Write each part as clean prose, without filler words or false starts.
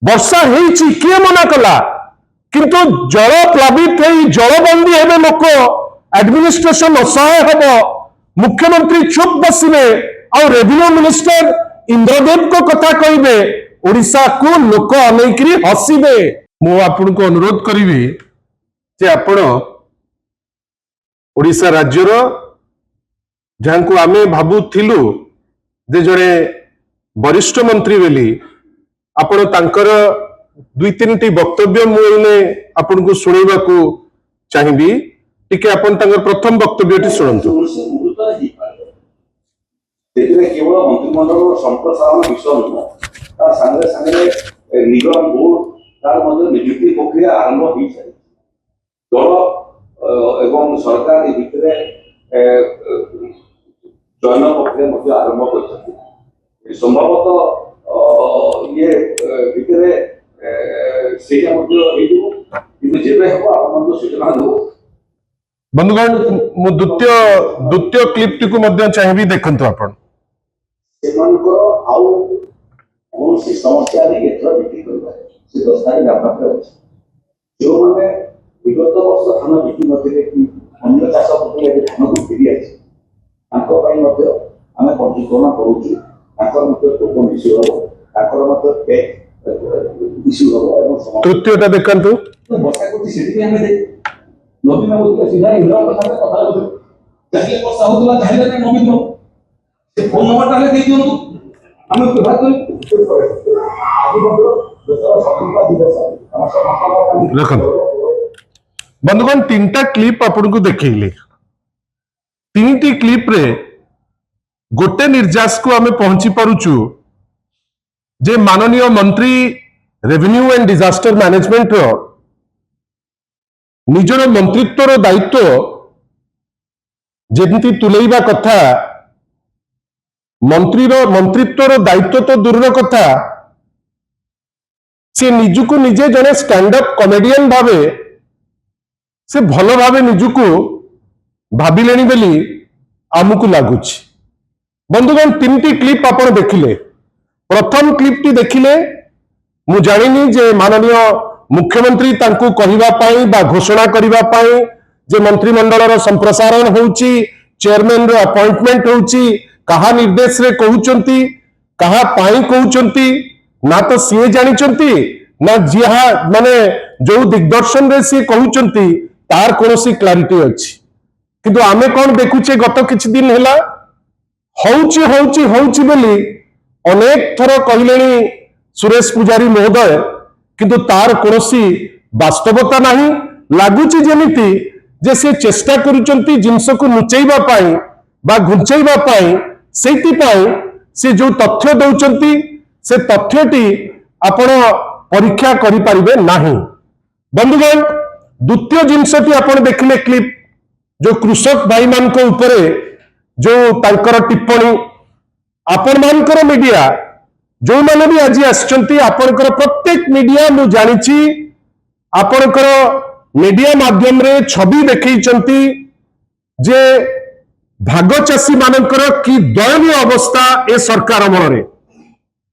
वर्षा होईची किए मना कला किंतु जल प्लावित होई जलबंदी हेबे लोक एडमिनिस्ट्रेशन असहाय हब मुख्यमंत्री चुप बसिबे और रेवेन्यू मिनिस्टर इंद्रदेव को कथा कहिबे ओडिशा को लोक अनेकरी हसिबे। मु आपन को अनुरोध करिवि जे आपण ओडिशा राज्यर जहां आमे भाबुथिलु जे जड़े वरिष्ठ मंत्री बेली आपण तांकर दुई तीन टी वक्तव्य मुझे आपन को सुनेबा को चाहिबी टिके आपण तांकर प्रथम वक्तव्यटी सुनंतु। केवल मंत्रिमंडल संप्रसारण विषय नुह तार संगे संगे निगम बोर्ड तार मध्य नियुक्ति प्रक्रिया आरंभ हो सारी दल एवं सरकार भितर चयन प्रक्रिया मध्य आरंभ कर संभवतः ये भितर सूचना दो। बंधुगण मु द्वितीय क्लिप टी को मध्य चाहिए देखंतु आपण आउ कौन सी समस्या नहीं एथर बिक्री करबा से दस्तावेज आपके अछि जो माने विगत वर्ष धान बिक्री मध्ये कि अन्य चाष प्रक्रिया धान को फेरी अछि ताको पई मध्ये आमे पंजीकरण करूछु ताकर मध्ये टोकन इश्यू हो ताकर मध्ये पे इश्यू हो एवं तृतीयटा देखंतु वर्षा को सेठी आमे नवीन बोलते सीधा इंद्रा कथा कथा जाके वर्षा होतला चाहिले ना नवीन से फोन नंबर ताले दे दियो हम व्यवहार करी बंधुगण तीनटा क्लिप आपन को देखैले तीन टी क्लिप रे गोटे निर्यास को आमे पहुंची पारुचु जे माननीय मंत्री रेवेन्यू एंड डिजास्टर मैनेजमेंट रो निजर मंत्रित्वर दायित्व जेमती तुलेइबा कथा मंत्रित्वर दायित्व तो दूर कथा से निजुको निजे जने स्टैंड अप कॉमेडियन भावे से भल भावे निजुको भाविलेनी बेली आमुको लागुछि। बंधुगण तीन टी क्लिप आपण देखिले प्रथम क्लिप टी देखिले मु जानिनी जे माननीय मुख्यमंत्री तांको कहिबा पाई बा घोषणा करिबा पाई जे मंत्रिमंडल रो संप्रसारण होउची चेयरमैन रो अपॉइंटमेंट होउची कहा निर्देश रे कहउचंती कहा पाई कहउचंती ना तो सीए जानिचंती ना जिहा माने जो दिग्दर्शन रे सी कहउचंती तार कोनोसी क्लैरिटी अछि किंतु आमे कोन देखुचे गत किछ दिन हैला होउची होउची होउची बोली अनेक थरो कहिलेनी सुरेश पुजारी महोदय किंतु तार कोनोसी वास्तवता नाही लागुची जेमिति जे से चेष्टा करूचंती जिंस को नुचैबा पाई बा घुंचैबा पाई सेति पाई से जो तथ्य दउचंती से तथ्यटी आपण परीक्षा करि परिबे नाही। बंधुगण द्वितीय जिंसटी आपण देखिले क्लिप जो कृषक भाई मान को ऊपर जो तांकर टिप्पणी आपण मानकर मीडिया जो माने भी आज आछंती आपनकर प्रत्येक मीडिया मु जानिछि आपनकर मीडिया माध्यम रे छवि देखैचंती जे भागचाषी मानकर की दयनीय अवस्था ए सरकार अमलरे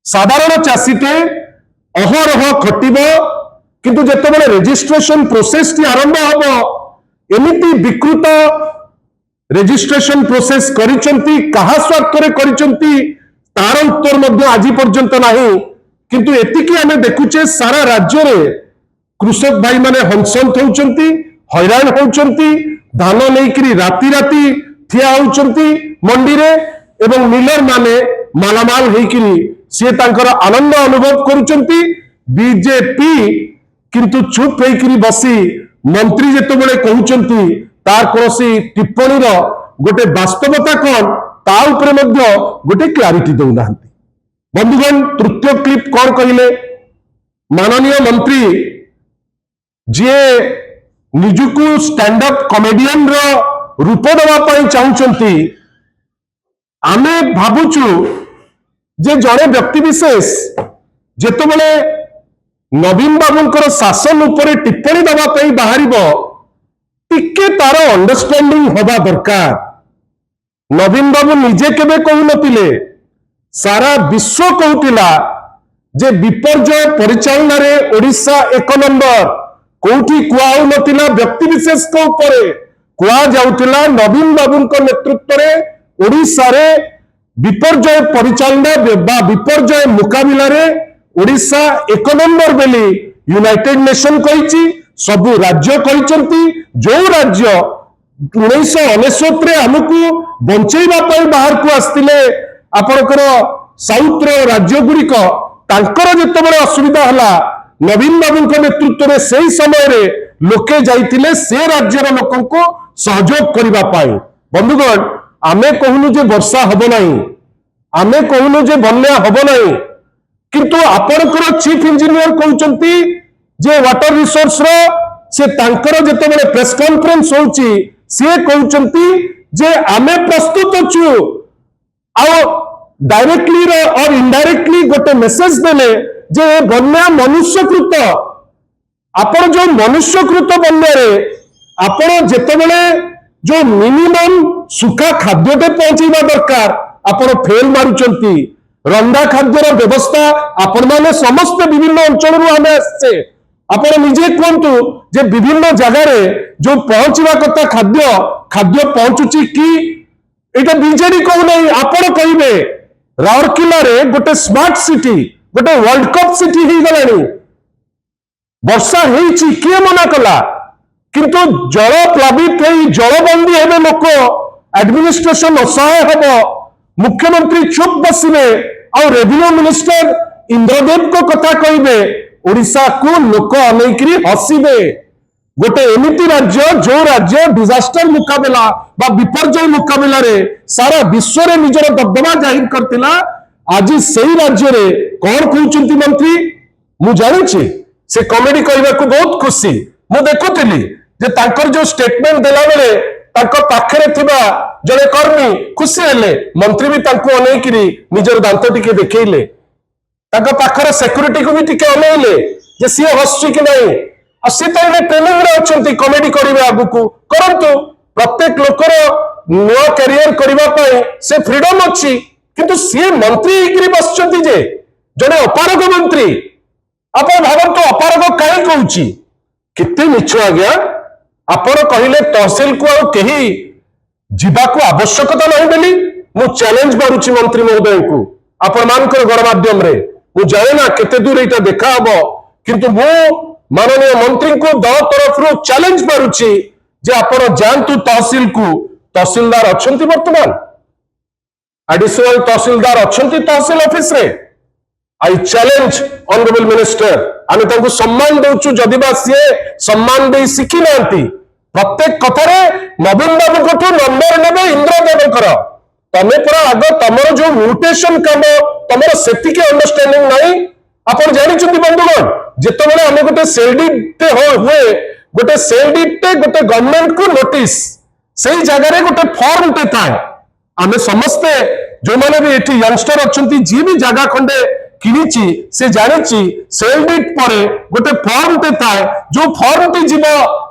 साधारण चाषीटे अहरह खटिबो किंतु जेतेबेले रजिस्ट्रेशन प्रोसेस टी आरंभ हबो एमिति विकृत रजिस्ट्रेशन प्रोसेस करिचंती कहा स्वार्थ रे करिचंती तार उत्तर मध्य आज पर्यंत नहीं किंतु एतिकी आमे देखुचे सारा राज्य रे कृषक भाई माने हंसंत होउचंती हैरान होउचंती धान नेकरी राती राती ठिया होउचंती मंडी रे एवं मिलर माने मालामाल हेकरी से तांकर आनंद अनुभव करूचंती बीजेपी किंतु चुप हेकरी बसी मंत्री जेतेबेले कहउचंती तार कोनोसी टिप्पणी रो गोटे वास्तवता कोन ता उपरे मध्य गोटे क्लैरिटी दउना। बंधुगण तृतीय क्लिप कौन कहले माननीय मंत्री जे निजुकु स्टैंड अप कॉमेडियन रो रूप देवा पाई चाहउचंती आमे भाबुचु जे जड़े व्यक्ति विशेष जेतेबेले नवीन बाबूंकर शासन उपरे टिप्पणी देवा पाई बाहरिबो टिके तार अंडरस्टैंडिंग होबा दरकार। नवीन बाबू निजे केबे कहू नथिले सारा विश्व कहूतिला जे विपर्यय परिचालन रे ओडिशा एक नंबर कोठी कुआ नथिला व्यक्ति विशेष को ऊपर कुआ जाउतिला नवीन बाबू नेतृत्व रे ओडिशा रे विपर्यय परिचालन बा विपर्यय मुकाबिला रे ओडिशा एक नंबर बेली यूनाइटेड नेशन कहिछि सबु राज्य कहिसंती जो राज्य 1999 रे हमकु बंचैबा पई बाहर को आस्तिले आपनकर साउथ रो राज्य गुड़िक तांकर जेतेबेले असुविधा हला नवीन बाबू नेतृत्व में सही समय रे लोके जाइतिले से राज्यर लोकन को सहयोग करिबा पाई बंधुगण आमे कहूनु जे वर्षा हबो नाही आमे कहूनु जे बन्या हबो नाही किंतु आपनकर चीफ इंजीनियर कहउचंती जे वाटर रिसोर्स रो से तांकर जेतेबेले प्रेस कॉन्फ्रेंस होउची से कहउचंती जे आमे प्रस्तुत अछु आ डायरेक्टली और इनडायरेक्टली गोटे मेसेज देले जे बन्या मनुष्यकृत आपण जो मनुष्यकृत बन्या रे आपण जेतेबेले जो मिनिमम सुखा खाद्यटे पहुंचीबा दरकार आपण फेल मारुचंती रंधा खाद्यर व्यवस्था आपण माने समस्त विभिन्न अंचल आमे आसे आपण निजे कहतु जे विभिन्न जगह रे जो पहुंचीबा कथा खाद्य खाद्य पहुंचुची कि एटा बीजेडी कहू नहीं आपण कहिबे राउरकेला रे गोटे स्मार्ट सिटी गोटे वर्ल्ड कप सिटी ही गलानी वर्षा हेची किए मना कला किंतु जल प्लावित हे जलबंदी हेबे लोक एडमिनिस्ट्रेशन असहाय हबो मुख्यमंत्री चुप बसिबे और रेवेन्यू मिनिस्टर इंद्रदेव को कथा कहिबे ओडिशा को लोक अनेकरी हसिबे गोटे एमिति राज्य जो राज्य डिजास्टर मुकाबला बा विपर्यय मुकाबला रे सारा विश्व रे निजर दबदबा जाहिर करतिला आज सही राज्य रे कौन कहउचंती मंत्री मु जानिछि से कॉमेडी कहबा को बहुत खुशी मु देखुतिली जे तांकर जो स्टेटमेंट देला बेले तांको पाखरे थिबा जने कर्मी खुशी हेले मंत्री भी तांको अनेकरी निजर दांत टिके देखैले तांको पाखरे सिक्युरिटी को भी टिके अनेइले जे सिए हसछि कि नहीं सी ट्रेनिंग रे अच्छी कमेडी करेंगे आगु करंतु प्रत्येक लोकर नुआ कैरियर करने से फ्रीडम अच्छी किंतु सी मंत्री बस जे जड़े अपारग मंत्री आप भावतु अपारग कहीं कहूँ केते मिछ आज्ञा आपण कहले तहसिल को कहीं जीवाक आवश्यकता नहीं बोली मु चैलेंज मारुची मंत्री महोदय को आपण मानकर गणमाध्यम रे मु जाने ना केते दूर यहाँ देखा हम किंतु मु माननीय मंत्री को दल तरफ चैलेंज मारुची जे आपण जानतु तहसिल को तहसिलदार अच्छी वर्तमान एडिशनल तहसिलदार अच्छी तहसिल ऑफिस रे आई चैलेंज ऑनरेबल मिनिस्टर आम तांको सम्मान दउछु जदि बा सी सम्मान दे शिखी नांती प्रत्येक कथारे नवीन बाबू को नंबर नेबे इंद्रदेवकर तमे पूरा आग तमर जो म्यूटेशन काम तमर सेतिके अंडरस्टैंडिंग नहीं आपण जानिछंती बंधुगण जेतेबेले हम गोटे सेलडीट हुए गोटे सेलडीट गोटे गवर्नमेंट को नोटिस सही जगह रे गोटे फॉर्म टे थाए आमे समस्ते जो माने भी एठी यंगस्टर अछंती जी भी जगह खंडे किनिची से जानिची सेलडीट परे गोटे फॉर्म टे थाए जो फॉर्म टी जीव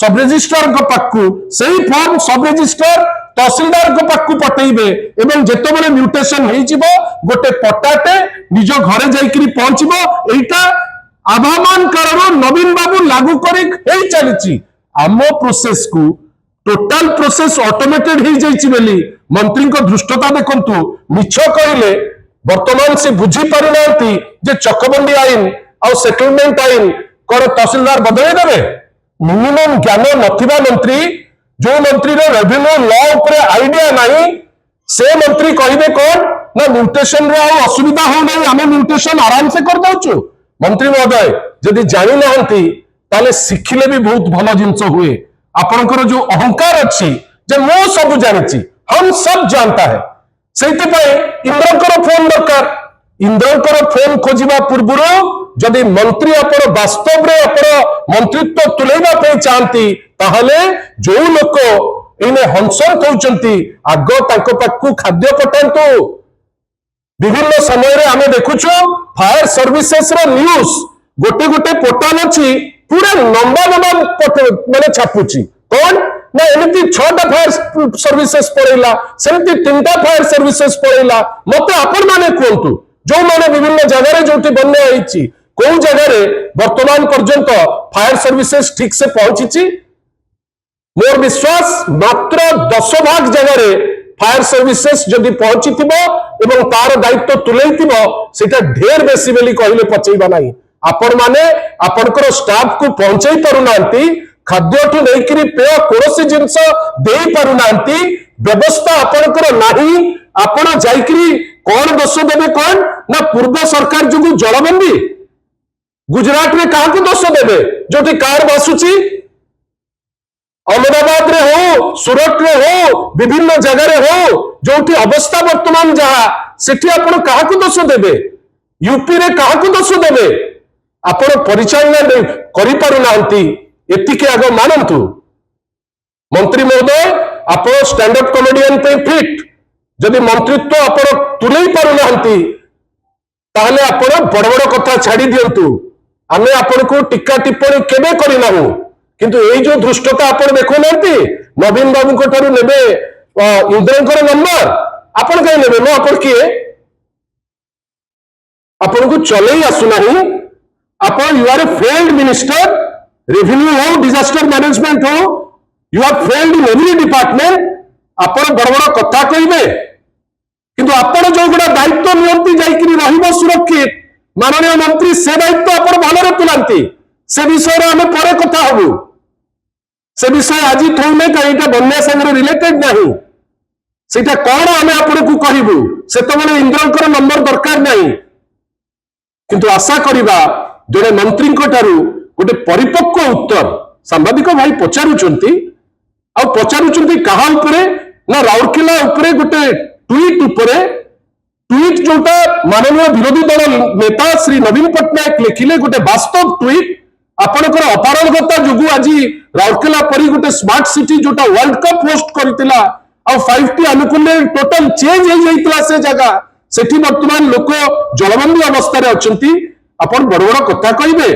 सब रजिस्ट्रार को पाकू सही फॉर्म सब रजिस्ट्रार तहसीलदार को पाकू पठेबे एवं जेतेबेले म्यूटेशन हेई जीव गोटे पट्टाटे निज घरे जाइकरी पहुंचबो एटा आभामान कारण नवीन बाबू लागू कर चली आम प्रोसेस को टोटाल प्रोसेस ऑटोमेटेड हो जाइए मंत्री दृष्टता देखु मिछ कहले वर्तमान से बुझी पारि नांती जे चकबंदी आईन और सेटलमेंट आईन कर तहसीलदार बदल देवे मिनिमम ज्ञान नथिबा मंत्री जो मंत्री रेवेन्यू लॉ ऊपर आइडिया नहीं से मंत्री कहिबे कौन ना म्यूटेशन रे असुविधा हो नहीं आम म्यूटेशन आराम से कर दउछु मंत्री महोदय जदि जानी नहंती ताले शिखिले भी बहुत भल जिंस हुए आपनकर जो अहंकार अच्छी जे मो सब जानिची हम सब जानता है सेइते इंद्रकर फोन दरकार इंद्रकर फोन खोजिबा पूर्व जदि मंत्री अपन वास्तव रे अपन मंत्रित्व तुलेबा पे चाहती ताहले जो लोक इने हंसन कहउचंती आग तांको पाखु खाद्य पठांतु विभिन्न समय रे आमे देखुछु फायर सर्विसेस रो न्यूज गोटे गोटे पोर्टाल अछि पूरा लंबा लंबा माने छापुची कौन ना एमिति 6टा फायर सर्विसेस पड़ेला सेमिति 3टा फायर सर्विसेस पड़ेला मते आपण माने कोंतु जो माने विभिन्न जगह जो बन्या होईची कौ जगह वर्तमान पर्यंत फायर सर्विसेज ठीक से पहुंची मोर विश्वास मात्र 10 भाग जगह फायर सर्विसेज जदि पहुंची एवं तार दायित्व तुले सेटा ढेर बेसी बोली कहले पचैबा नहीं आपण माने आपनकर स्टाफ को पहुंचाई पारुनांती खाद्य ठू लेकिन पेय कौन जिनस दे पारुनांती व्यवस्था आपनकर नाही आपण जाइकरी कौन दोष देबे कौन ना पूर्व सरकार जो जलबंदी गुजरात में क्या दोष देबे जो कार बसुची अहमदाबाद रे हो सूरत रे हो विभिन्न जगह हो जो अवस्था वर्तमान जहा सेठी आपण क्या दोष देबे यूपी रे क्या दोष देबे आपण परिचालना करि पारुनांती एतिके आग मानतु मंत्री महोदय आप स्टैंड अप कॉमेडियन पे फिट जदि मंत्रित्व आप तुले पारुनांती ताहले आपण बड़ बड़ कथा छाड़ी दियंतु आमे आपण को टिक्का टिप्पणी केबे करिनाहु किंतु एई जो धृष्टता आपण देखु नांती नवीन बाबू को ठारू नेबे इंद्रंकर नंबर आपण कहीं नेबे नो आपण किए आपण को चलेई आसु नाही आपण you are a failed minister revenue हो डिजास्टर मैनेजमेंट हो you are failed in every department आपण बड़ बड़ कथा कहिबे किंतु आपण जो गुडा दायित्व नियंती जाइकरी रहिबो सुरक्षित माननीय मंत्री से दायित्व आपण भलरे तुलांती से विषय रे हमें परे कथा हबु से विषय आज थोने कहीटा बन्या संगे रिलेटेड नाही सेटा कोन हमें आपण को कहिबु सेतबेले इंद्रंकर नंबर दरकार नाही किंतु आशा करिबा जड़े मंत्री गोटे परिपक्व उत्तर सांबादिक भाई पचारुचंती आ पचारुचंती कहा उपरे ना राउरकेला उपरे गोटे ट्वीट उपरे ट्वीट जोटा माननीय विरोधी दल नेता श्री नवीन पट्टनायक लिखिले गोटे वास्तव ट्वीट आपनकर अपारगता जुगु आज राउरकेला परी गोटे स्मार्ट सिटी जोटा वर्ल्ड कप होस्ट करतिला आ 5टी अनुकूल टोटल चेंज हो जाइतला से जगह सेठी वर्तमान लोक जलबंदी अवस्था रे अछंती आपण बड़ बड़ कथा कहिबे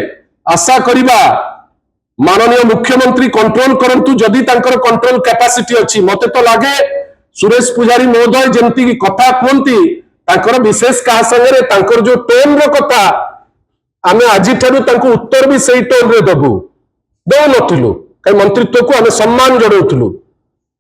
आशा करिबा माननीय मुख्यमंत्री कंट्रोल करंतु जदि तांकर कंट्रोल कैपेसिटी अछि मते तो लागे सुरेश पुजारी महोदय जेंति की कथा कहंती तांकर विशेष का संगे तांकर जो टोन रो कथा आमे आजि ठारू तांको उत्तर भी सही टोन रे दबु दो नथिलु कई मंत्रित्व को आमे सम्मान जडौथलु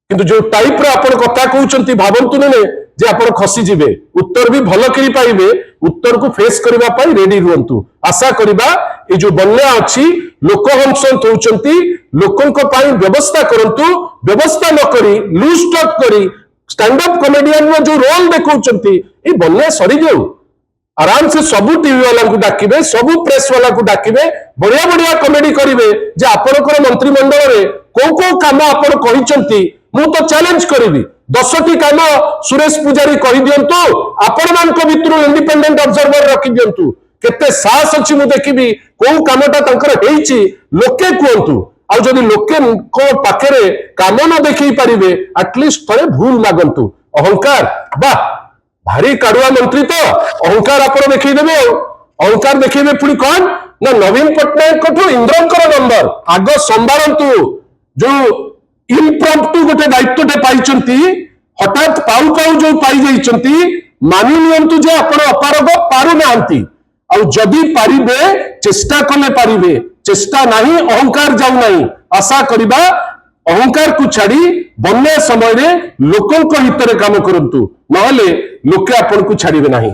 किंतु जो टाइप रो आपण कथा कहउचंती भाबंतु ने जे आपण खसी जिवे उत्तर भी भल करी पाइबे उत्तर को फेस करबा पाई रेडी रुहंतु आशा करिबा ए जो बन्या अछि लोक हंसंत होउचंती लोकंक पाई व्यवस्था करंतु व्यवस्था न करी लूज टॉक करी स्टैंड अप कॉमेडियन रो जो रोल देखौचंती ए बन्या सरी जाऊ आराम से सबु टीवी वाला को डाकिबे सबु प्रेस वाला को डाकिबे बढ़िया बढ़िया कॉमेडी करिवे जे आपनकर मंत्रिमंडल रे को काम आपण कहिचंती मु तो चैलेंज करिवि 10टी काम सुरेश पुजारी कहि दियंतु आपण मानक भितरु इंडिपेंडेंट ऑब्जर्वर रखि दियंतु केते साहस अछि मु देखिबि को कामटा तंकर हेइची लोके कहंतु आ जदि लोके को पाखरे काम न देखि परिबे एटलीस्ट थरे भूल मागंतु अहंकार बा भारी काडुआ मंत्री तो अहंकार आपण देखि देबे अहंकार देखिबे पुनी कोन ना नवीन पट्टनायक कठो इंद्रंकर नंबर आग संभारंतु जो इम्प्रॉम्प्टू गोटे दायित्वटे पाइचंती हठात पाउ पाउ जो पाई जाइचंती मानि नियंतु जे आपण अपारग पारु नांती आ जदि पारिबे चेष्टा कले पारिबे चेष्टा नहीं अहंकार जाऊ नहीं आशा करिबा अहंकार को छाड़ी बन्या समय रे लोकंक हित रे काम करंतु नहले लोके आपण को छाड़िबे नहीं।